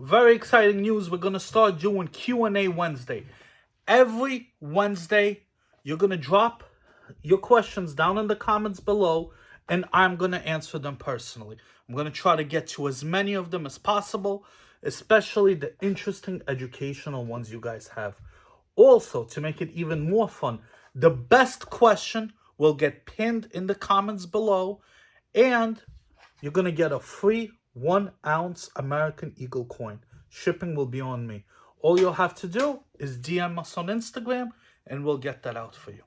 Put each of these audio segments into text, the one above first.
very exciting news. We're going to start doing Q&A Wednesday. Every Wednesday, you're going to drop your questions down in the comments below, and I'm going to answer them personally. I'm going to try to get to as many of them as possible, especially the interesting educational ones you guys have. Also, to make it even more fun, the best question will get pinned in the comments below, and you're going to get a free 1 ounce American Eagle coin. Shipping will be on me. All you'll have to do is DM us on Instagram and we'll get that out for you.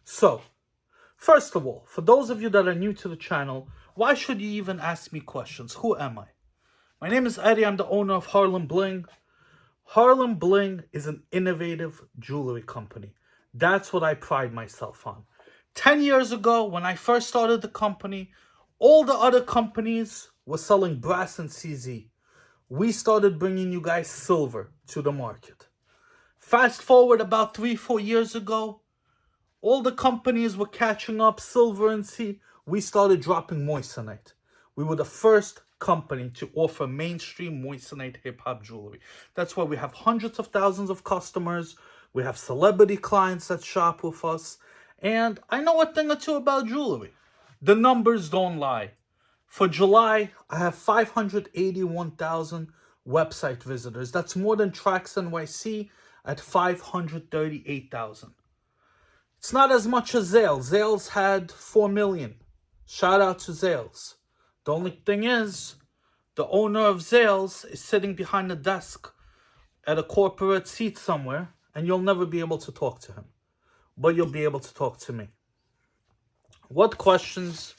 So, first of all, for those of you that are new to the channel, why should you even ask me questions? Who am I? My name is Eddie. I'm the owner of Harlembling. Harlembling is an innovative jewelry company. That's what I pride myself on. 10 years ago, when I first started the company, all the other companies were selling brass and CZ. We started bringing you guys silver to the market. Fast forward about 3-4 years ago, all the companies were catching up, silver and C. We started dropping Moissanite. We were the first company to offer mainstream Moissanite hip-hop jewelry. That's why we have hundreds of thousands of customers. We have celebrity clients that shop with us. And I know a thing or two about jewelry. The numbers don't lie. For July, I have 581,000 website visitors. That's more than Trax NYC at 538,000. It's not as much as Zales. Zales had 4 million. Shout out to Zales. The only thing is, the owner of Zales is sitting behind a desk at a corporate seat somewhere, and you'll never be able to talk to him. But you'll be able to talk to me. What questions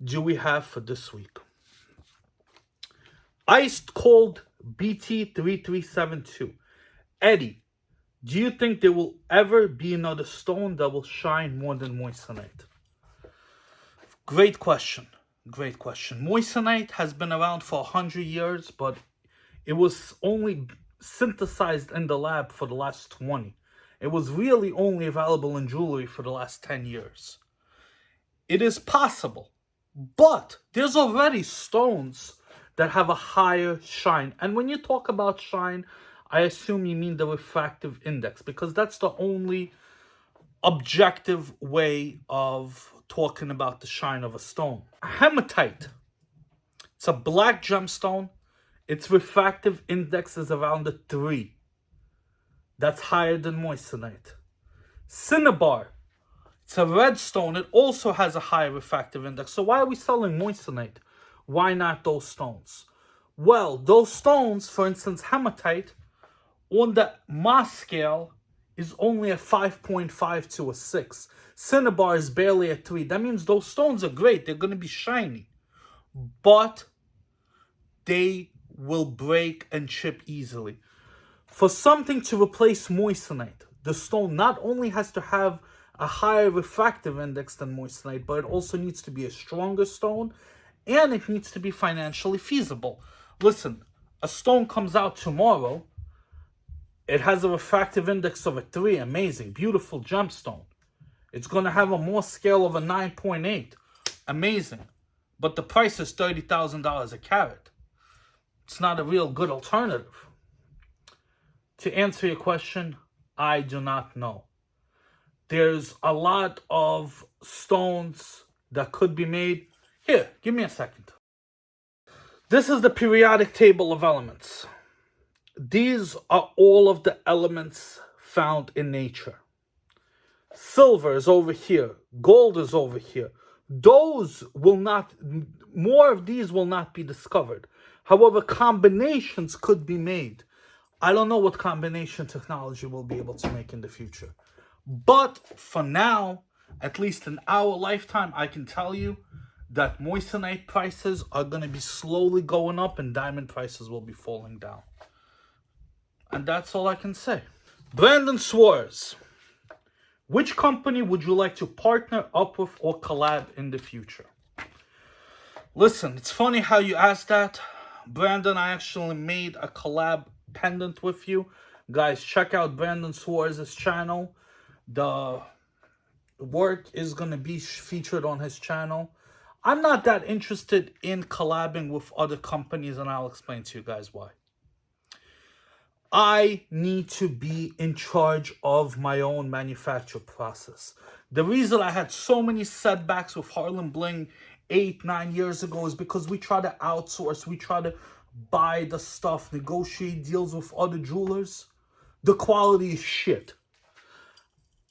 do we have for this week? Iced Cold BT3372. Eddie, do you think there will ever be another stone that will shine more than Moissanite? Great question. Great question. Moissanite has been around for 100 years, but it was only synthesized in the lab for the last 20. It was really only available in jewelry for the last 10 years. It is possible, but there's already stones that have a higher shine. And when you talk about shine, I assume you mean the refractive index, because that's the only objective way of talking about the shine of a stone. Hematite, it's a black gemstone. Its refractive index is around a 3. That's higher than Moissanite. Cinnabar, it's a red stone. It also has a high refractive index. So why are we selling Moissanite? Why not those stones? Well, those stones, for instance, hematite, on the Mohs scale is only a 5.5 to a 6. Cinnabar is barely a 3. That means those stones are great. They're going to be shiny. But they will break and chip easily. For something to replace Moissanite, the stone not only has to have a higher refractive index than Moissanite, but it also needs to be a stronger stone, and it needs to be financially feasible. Listen, a stone comes out tomorrow. It has a refractive index of a 3. Amazing. Beautiful gemstone. It's going to have a Mohs scale of a 9.8. Amazing. But the price is $30,000 a carat. It's not a real good alternative. To answer your question, I do not know. There's a lot of stones that could be made. Here, give me a second. This is the periodic table of elements. These are all of the elements found in nature. Silver is over here. Gold is over here. More of these will not be discovered. However, combinations could be made. I don't know what combination technology we'll be able to make in the future. But for now, at least in our lifetime, I can tell you that Moissanite prices are going to be slowly going up and diamond prices will be falling down. And that's all I can say. Brandon Suarez. Which company would you like to partner up with or collab in the future? Listen, it's funny how you asked that. Brandon, I actually made a collab pendant with you. Guys, check out Brandon Suarez's channel. The work is going to be featured on his channel. I'm not that interested in collabing with other companies, and I'll explain to you guys why. I need to be in charge of my own manufacture process. The reason I had so many setbacks with Harlembling 8, 9 years ago is because we try to outsource, we try to buy the stuff, negotiate deals with other jewelers. The quality is shit.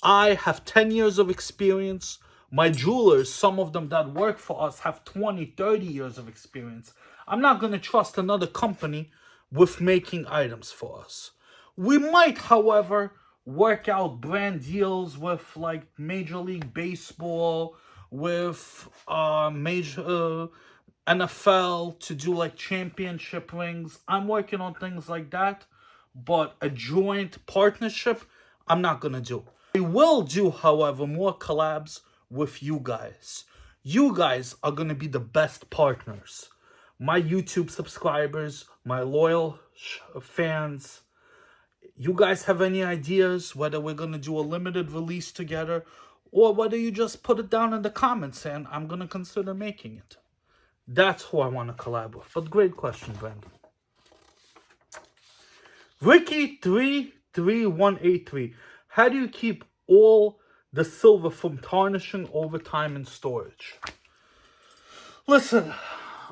I have 10 years of experience. My jewelers, some of them that work for us, have 20, 30 years of experience. I'm not going to trust another company with making items for us. We might, however, work out brand deals with like Major League Baseball, with major NFL to do like championship rings. I'm working on things like that, but a joint partnership, I'm not going to do. I will do, however, more collabs with you guys. You guys are going to be the best partners. My YouTube subscribers, my loyal fans. You guys have any ideas whether we're going to do a limited release together or whether you just put it down in the comments and I'm going to consider making it. That's who I want to collab with. But great question, Brandon. Ricky33183. How do you keep all the silver from tarnishing over time in storage? Listen,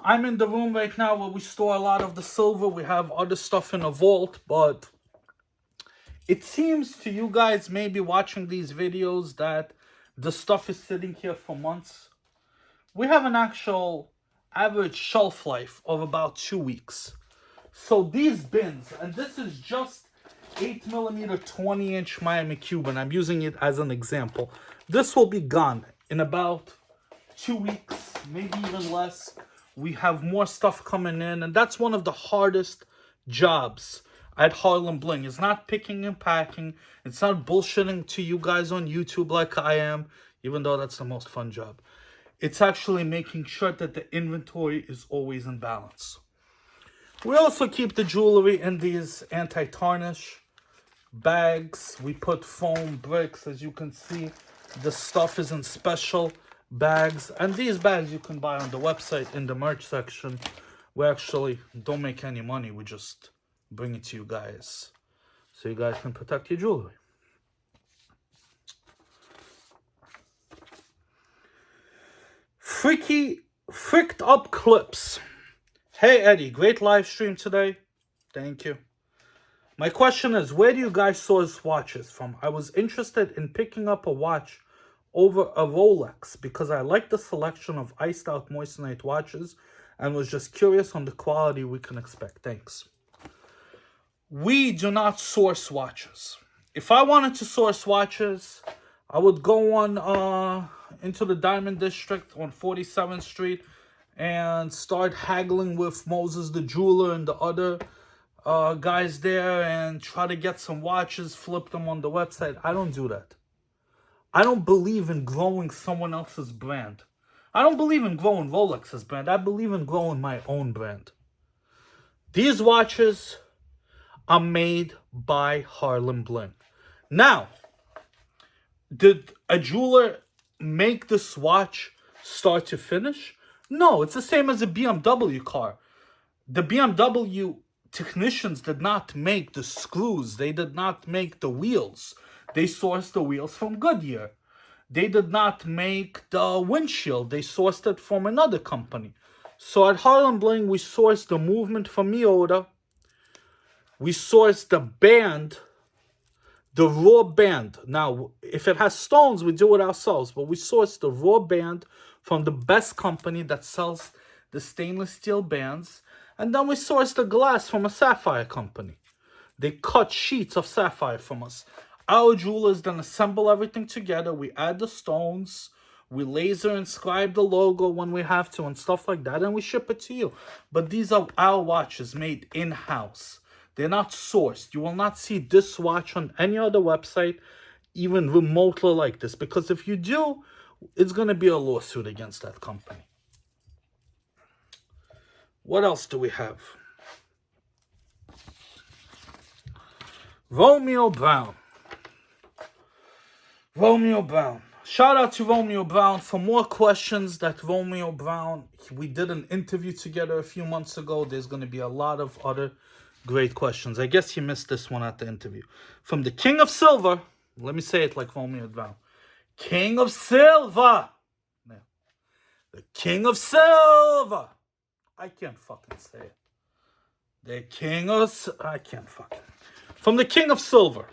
I'm in the room right now where we store a lot of the silver. We have other stuff in a vault, but it seems to you guys maybe watching these videos that the stuff is sitting here for months. We have an actual average shelf life of about 2 weeks. So these bins, and this is just 8mm 20-inch Miami Cuban. I'm using it as an example. This will be gone in about 2 weeks, maybe even less. We have more stuff coming in, and that's one of the hardest jobs at Harlembling. It's not picking and packing. It's not bullshitting to you guys on YouTube like I am, even though that's the most fun job. It's actually making sure that the inventory is always in balance. We also keep the jewelry in these anti-tarnish bags. We put foam bricks, as you can see. The stuff is in special bags, and these bags you can buy on the website in the merch section. We actually don't make any money. We just bring it to you guys so you guys can protect your jewelry. Fricked up clips. Hey Eddie, great live stream today. Thank you. My question is, where do you guys source watches from? I was interested in picking up a watch over a Rolex because I like the selection of iced out Moissanite watches and was just curious on the quality we can expect. Thanks. We do not source watches. If I wanted to source watches, I would go on into the Diamond District on 47th Street and start haggling with Moses the jeweler and the other guys there and try to get some watches, flip them on the website. I don't do that. I don't believe in growing someone else's brand. I don't believe in growing Rolex's brand. I believe in growing my own brand. These watches are made by Harlembling. Now, did a jeweler make this watch start to finish? No, it's the same as a BMW car. The BMW technicians did not make the screws. They did not make the wheels. They sourced the wheels from Goodyear. They did not make the windshield. They sourced it from another company. So at Harlembling, we sourced the movement from Miota. We sourced the band, the raw band. Now, if it has stones, we do it ourselves. But we sourced the raw band from the best company that sells the stainless steel bands. And then we sourced the glass from a sapphire company. They cut sheets of sapphire from us. Our jewelers then assemble everything together. We add the stones. We laser inscribe the logo when we have to and stuff like that. And we ship it to you. But these are our watches made in-house. They're not sourced. You will not see this watch on any other website, even remotely like this. Because if you do, it's going to be a lawsuit against that company. What else do we have? Romeo Brown. Romeo Brown. Shout out to Romeo Brown for more questions that Romeo Brown. We did an interview together a few months ago. There's going to be a lot of other great questions. I guess you missed this one at the interview. From the King of Silver. Let me say it like Romeo Brown. King of Silver. Yeah. The King of Silver. I can't fucking say it. The King of... I can't fucking... From the King of Silver.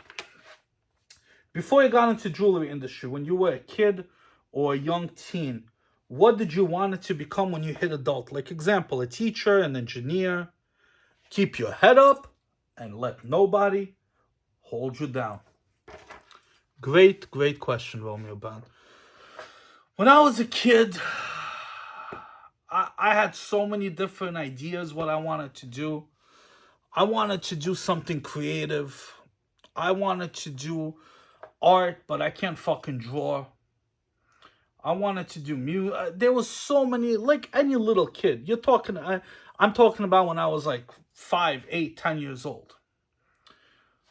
Before you got into jewelry industry, when you were a kid or a young teen, what did you want it to become when you hit adult? Like example, a teacher, an engineer. Keep your head up and let nobody hold you down. Great, great question, Romeo Brown. When I was a kid, I had so many different ideas what I wanted to do. I wanted to do something creative. I wanted to do art, but I can't fucking draw. I wanted to do music. There was so many, like any little kid. I'm talking about when I was like 5, 8, 10 years old.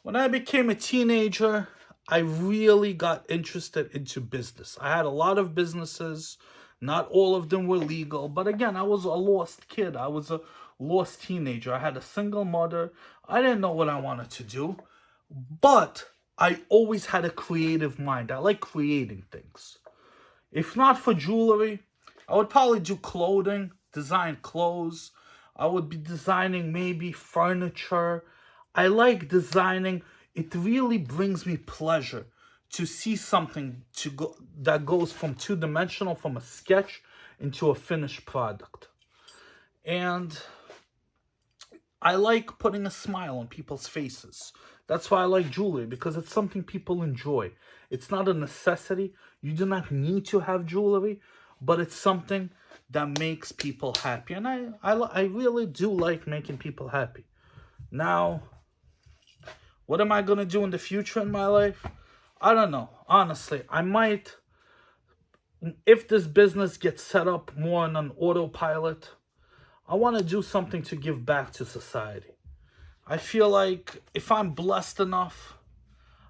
When I became a teenager, I really got interested into business. I had a lot of businesses. Not all of them were legal. But again, I was a lost kid. I was a lost teenager. I had a single mother. I didn't know what I wanted to do. But I always had a creative mind. I like creating things. If not for jewelry, I would probably do clothing, design clothes. I would be designing maybe furniture. I like designing. It really brings me pleasure to see something that goes from two-dimensional, from a sketch into a finished product. And I like putting a smile on people's faces. That's why I like jewelry, because it's something people enjoy. It's not a necessity. You do not need to have jewelry, but it's something that makes people happy. And I really do like making people happy. Now, what am I going to do in the future in my life? I don't know. Honestly, I might, if this business gets set up more on an autopilot, I want to do something to give back to society. I feel like if I'm blessed enough,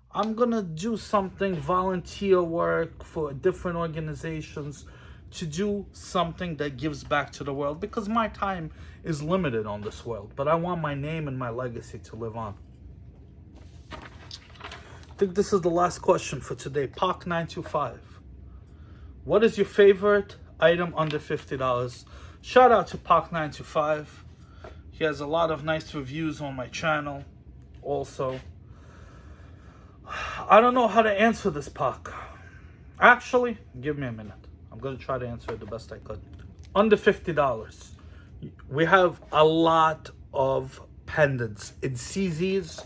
I'm going to do something, volunteer work for different organizations to do something that gives back to the world, because my time is limited on this world. But I want my name and my legacy to live on. I think this is the last question for today. Pac925. What is your favorite item under $50? Shout out to Pac925. He has a lot of nice reviews on my channel also. I don't know how to answer this, Pac. Actually, give me a minute. I'm going to try to answer it the best I could. Under $50. We have a lot of pendants in CZs.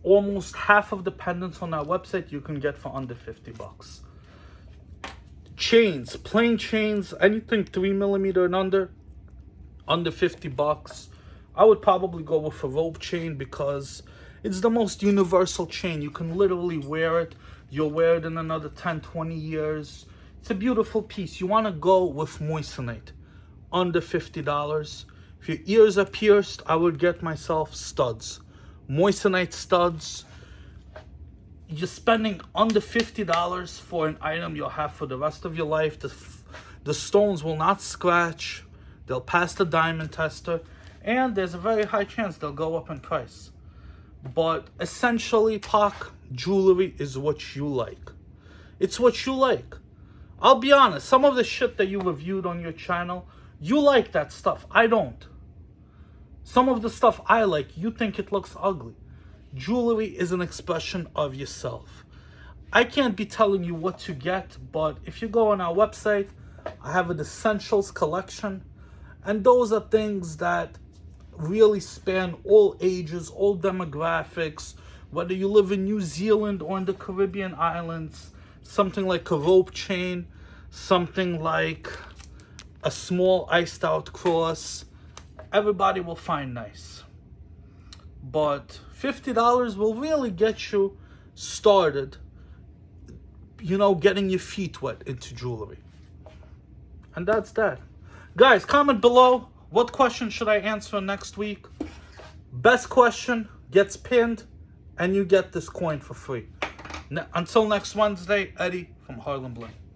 Almost half of the pendants on our website you can get for under $50. Chains, plain chains, anything 3mm and under $50. I would probably go with a rope chain because it's the most universal chain. You can literally wear it. You'll wear it in another 10, 20 years. It's a beautiful piece. You want to go with Moissanite. Under $50. If your ears are pierced, I would get myself studs. Moissanite studs. You're spending under $50 for an item you'll have for the rest of your life. The stones will not scratch. They'll pass the diamond tester. And there's a very high chance they'll go up in price. But essentially, Pac, jewelry is what you like. It's what you like. I'll be honest, some of the shit that you reviewed on your channel, you like that stuff. I don't. Some of the stuff I like, you think it looks ugly. Jewelry is an expression of yourself. I can't be telling you what to get, but if you go on our website, I have an essentials collection. And those are things that really span all ages, all demographics, whether you live in New Zealand or in the Caribbean islands. Something like a rope chain, something like a small iced out cross. Everybody will find nice. But $50 will really get you started, getting your feet wet into jewelry. And that's that. Guys, comment below. What question should I answer next week? Best question gets pinned, and you get this coin for free. Until next Wednesday, Eddie. from Harlembling.